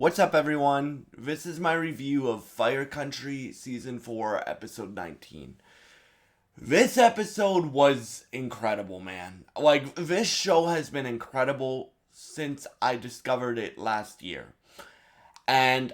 What's up, everyone? This is my review of Fire Country Season 4, Episode 19. This episode was incredible, man. Like, this show has been incredible since I discovered it last year. And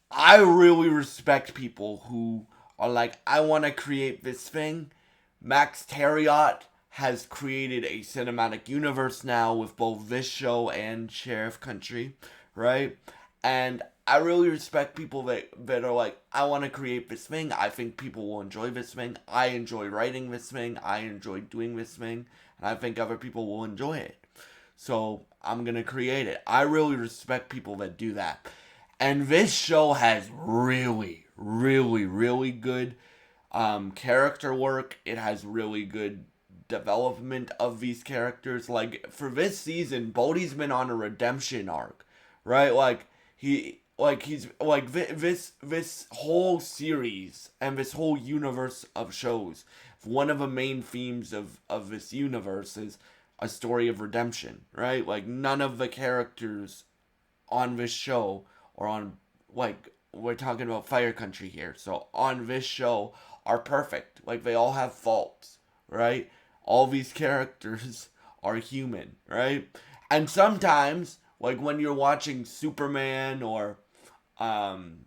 I really respect people who are like, I want to create this thing. Max Terriot has created a cinematic universe now with both this show and Sheriff Country, right? And I really respect people that are like, I want to create this thing. I think people will enjoy this thing. I enjoy writing this thing. I enjoy doing this thing. And I think other people will enjoy it. So I'm going to create it. I really respect people that do that. And this show has really good character work. It has really good development of these characters. Like, for this season, Bodhi's been on a redemption arc, right? This whole series and this whole universe of shows, one of the main themes of this universe is a story of redemption, right? Like, none of the characters on this show, or on, like, we're talking about Fire Country here, so on this show, are perfect. Like, they all have faults, right? All these characters are human, right? And sometimes, like, when you're watching Superman or um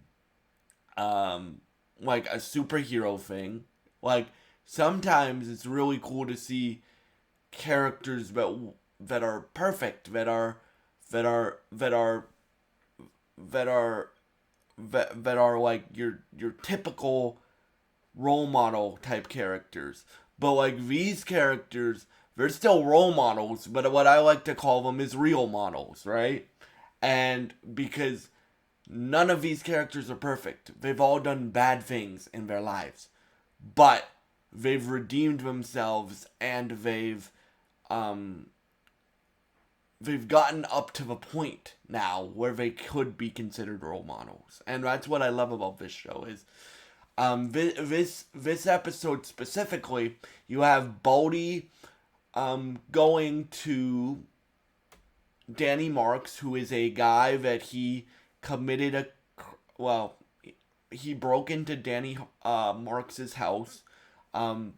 like a superhero thing, like, sometimes it's really cool to see characters that are perfect, that are that are that are that are like your typical role model type characters. But like, these characters, they're still role models, but what I like to call them is real models, right? And because none of these characters are perfect, they've all done bad things in their lives, but they've redeemed themselves, and um they've gotten up to the point now where they could be considered role models. And that's what I love about this show is this episode specifically, you have Bodhi going to Danny Marks, who is a guy that he committed a, well, he broke into Danny Marks's house 10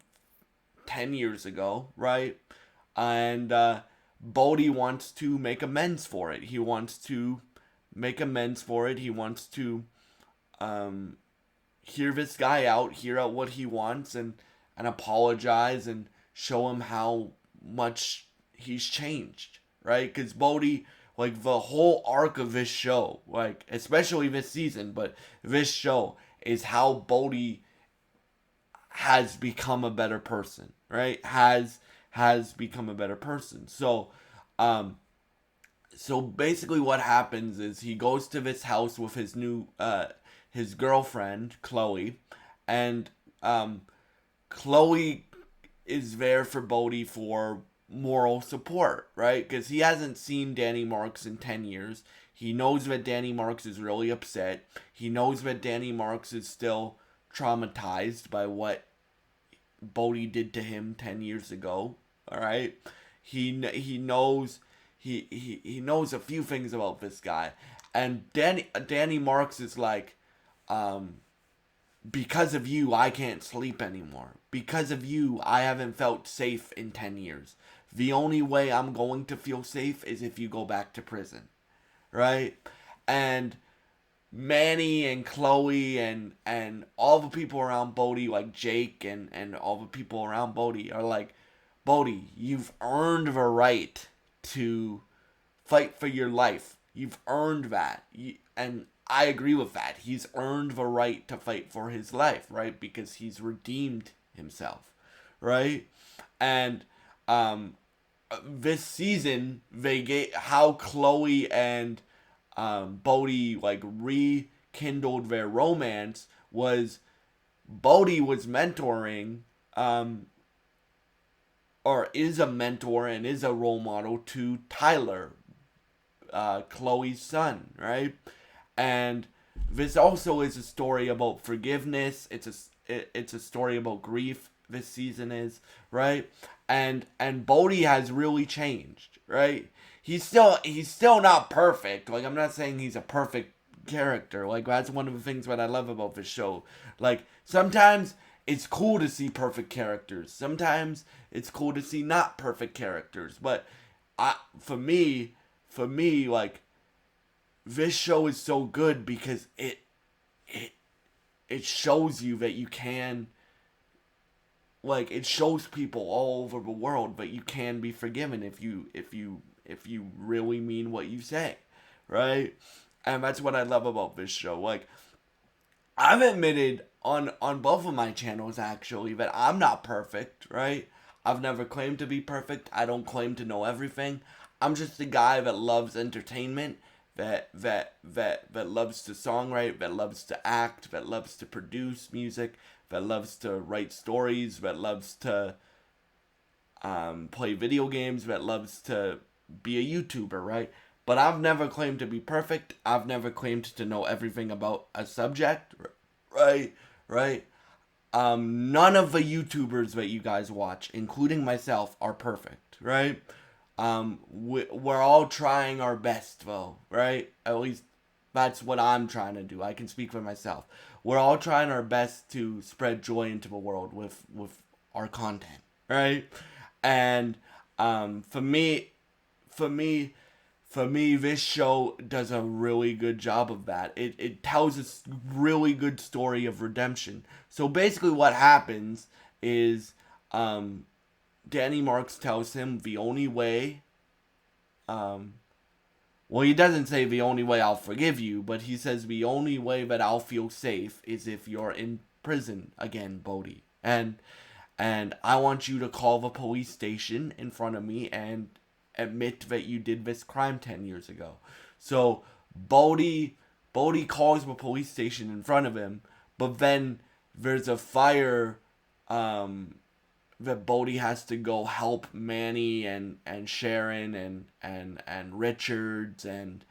years ago, right? And Bodhi wants to make amends for it. He wants to make amends for it. He wants to um, hear this guy out, hear out what he wants, and apologize and show him how much he's changed, right? Because Bodhi, like, the whole arc of this show, like, especially this season, but this show is how Bodhi has become a better person, right? Has become a better person. Um, so basically, what happens is he goes to this house with his girlfriend Chloe, and Chloe is there for Bodhi for moral support, right? Because he hasn't seen Danny Marks in 10 years. He knows that Danny Marks is really upset. He knows that Danny Marks is still traumatized by what Bodhi did to him 10 years ago. All right, he knows he knows a few things about this guy, and Danny Marks is like, um, because of you, I can't sleep anymore. Because of you, I haven't felt safe in 10 years. The only way I'm going to feel safe is if you go back to prison, right? And Manny and Chloe and all the people around Bodhi, like Jake and all the people around Bodhi, are like, Bodhi, you've earned the right to fight for your life. You've earned that. And I agree with that. He's earned the right to fight for his life, right? Because he's redeemed himself, right? And this season, they get how Chloe and Bodhi, like, rekindled their romance was Bodhi was mentoring, or is a mentor and is a role model to Tyler, Chloe's son, right? And this also is a story about forgiveness. It's a story about grief. This season is, right, and Bodhi has really changed, right? he's still not perfect. Like, I'm not saying he's a perfect character. Like, that's one of the things that I love about this show. Like, sometimes it's cool to see perfect characters. Sometimes it's cool to see not perfect characters. But for me, like, this show is so good because it it shows you that you can, like, it shows people all over the world that you can be forgiven if you really mean what you say, right? And that's what I love about this show. Like, I've admitted on both of my channels actually that I'm not perfect, right? I've never claimed to be perfect. I don't claim to know everything. I'm just a guy that loves entertainment, that loves to songwrite, that loves to act, that loves to produce music, that loves to write stories, that loves to play video games, that loves to be a YouTuber, right? But I've never claimed to be perfect. I've never claimed to know everything about a subject, right? Right? None of the YouTubers that you guys watch, including myself, are perfect, right? We're all trying our best, though, right? At least that's what I'm trying to do. I can speak for myself. We're all trying our best to spread joy into the world with our content, right? And for me, for me, this show does a really good job of that. It tells a really good story of redemption. So basically, what happens is Danny Marks tells him the only way. Um, well, he doesn't say the only way I'll forgive you, but he says the only way that I'll feel safe is if you're in prison again, Bodhi. And I want you to call the police station in front of me and admit that you did this crime 10 years ago. So Bodhi calls the police station in front of him, but then there's a fire that Bodhi has to go help Manny and Sharon and Richards and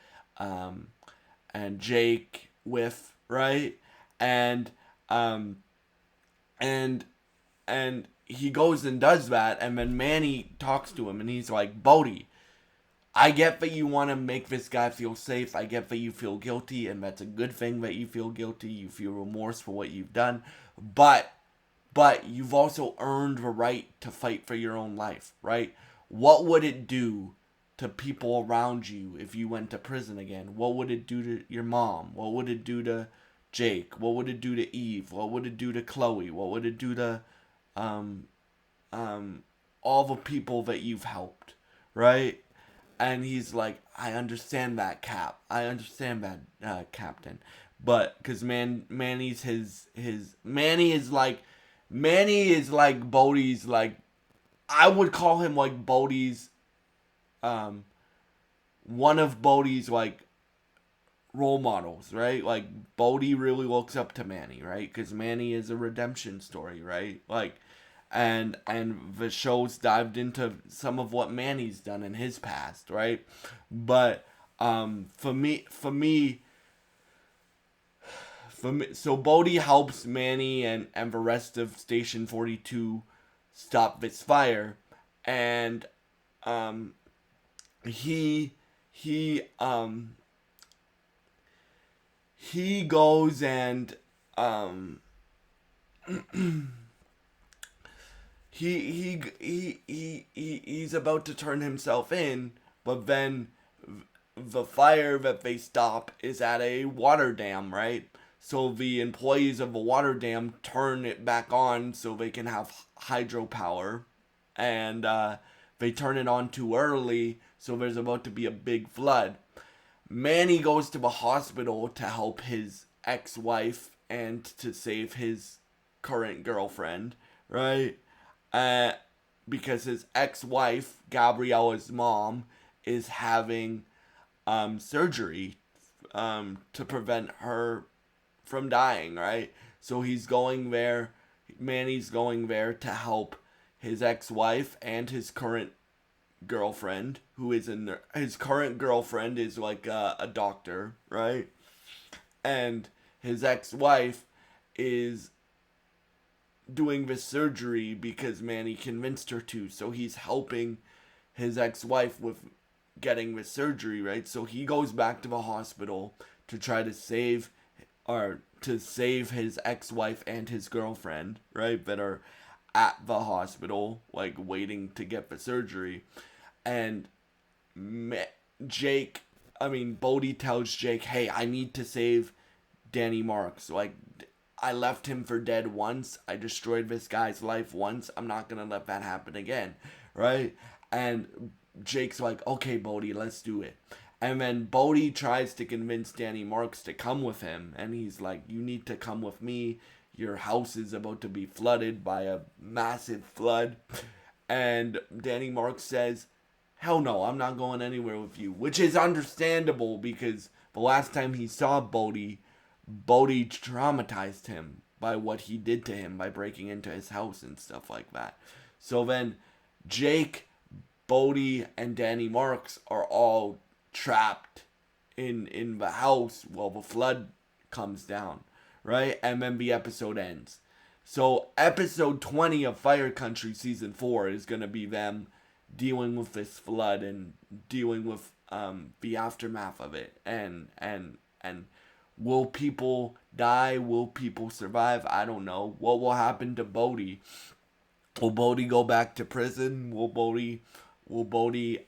Jake with, right? And um and and he goes and does that, and then Manny talks to him and he's like, Bodhi, I get that you want to make this guy feel safe. I get that you feel guilty, and that's a good thing that you feel guilty. You feel remorse for what you've done. But you've also earned the right to fight for your own life, right? What would it do to people around you if you went to prison again? What would it do to your mom? What would it do to Jake? What would it do to Eve? What would it do to Chloe? What would it do to um all the people that you've helped, right? And he's like, I understand that, Cap. I understand that, Captain. But because Manny's his Manny is like Bodhi's, like, I would call him like Bodhi's um one of Bodhi's, like, role models, right? Like, Bodhi really looks up to Manny, right? Because Manny is a redemption story, right? Like, and the show's dived into some of what Manny's done in his past, right? But for me, so Bodhi helps Manny and the rest of Station 42 stop this fire, and um he he um he goes and um he's about to turn himself in, but then the fire that they stop is at a water dam, right? So the employees of the water dam turn it back on so they can have hydropower, and they turn it on too early, so there's about to be a big flood. Manny goes to the hospital to help his ex-wife and to save his current girlfriend, right? Uh, because his ex-wife, Gabriella's mom, is having surgery to prevent her from dying, right? So he's going there. Manny's going there to help his ex-wife and his current girlfriend, who is in his current girlfriend is like a doctor, right? And his ex-wife is doing this surgery because Manny convinced her to. So he's helping his ex-wife with getting the surgery, right? So he goes back to the hospital to try to save his ex-wife and his girlfriend, right, that are at the hospital, like waiting to get the surgery. And Jake, I mean, Bodhi tells Jake, hey, I need to save Danny Marks. Like, I left him for dead once. I destroyed this guy's life once. I'm not going to let that happen again, right? And Jake's like, okay, Bodhi, let's do it. And then Bodhi tries to convince Danny Marks to come with him. And he's like, you need to come with me. Your house is about to be flooded by a massive flood. And Danny Marks says, hell no, I'm not going anywhere with you. Which is understandable because the last time he saw Bodhi traumatized him by what he did to him by breaking into his house and stuff like that. So then Jake, Bodhi, and Danny Marks are all trapped in the house while the flood comes down, right? And then the episode ends. So episode 20 of Fire Country season 4 is going to be them dealing with this flood and dealing with the aftermath of it. And will people die? Will people survive? I don't know. What will happen to Bodhi? Will Bodhi go back to prison? Will Bodhi will Bodhi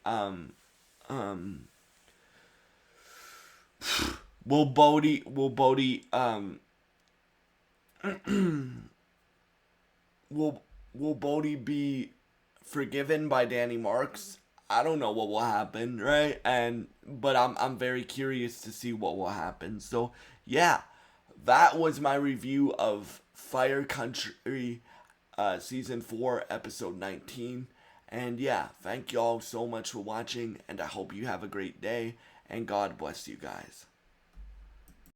will Bodhi be forgiven by Danny Marks? I don't know what will happen, right? But I'm very curious to see what will happen. So yeah, that was my review of Fire Country season 4 episode 19. And yeah, thank y'all so much for watching, and I hope you have a great day, and God bless you guys.